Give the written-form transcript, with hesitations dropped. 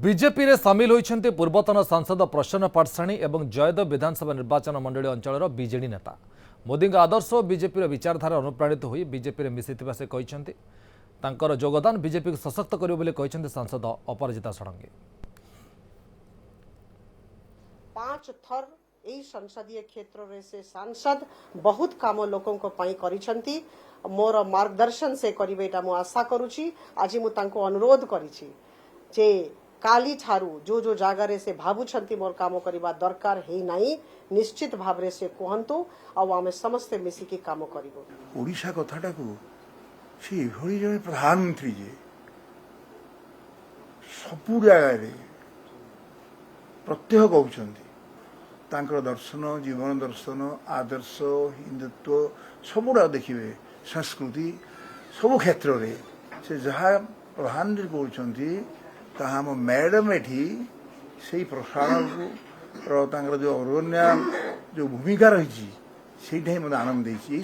BJP रे सामिल होइछन्ते पूर्वतन सांसद प्रसन्न पाठशाणी एवं जयदेव विधानसभा निर्वाचन मंडली अंचल बीजेडी नेता मोदी आदर्श और बीजेपी विचारधारा अनुप्राणित होई बीजेपी रे मिसिथिबा से कहिछन्ते तांकर योगदान बीजेपी को सशक्त करियो बोली कहिछन्ते सांसद अपराजिता षडंगी। 5 थर यही संसदीय क्षेत्र रे से सांसद बहुत काम लोकों को पाई करिछन्ती मोर मार्गदर्शन से करिवेटा मु आशा करूची। आज मु तांको अनुरोध करिछि जे काली ठारू जो जो जगार से भावुंट मोर कम करवा दरकार है नहीं निश्चित भाव से कहतु आम समस्ते मिसिकी काम करूँ। ओडिशा कथाटा को से भली जन प्रधानमंत्री जे सबु जगार प्रत्येक कहते दर्शन जीवन दर्शन आदर्श हिंदुत्व सबुड़ा देखिए संस्कृति सबु क्षेत्र में से जहाँ प्रधानमंत्री कहते ताहा हम मैडम एठी से प्रसारण को जो अरण्या जो भूमिका रही से मत आनंद देती।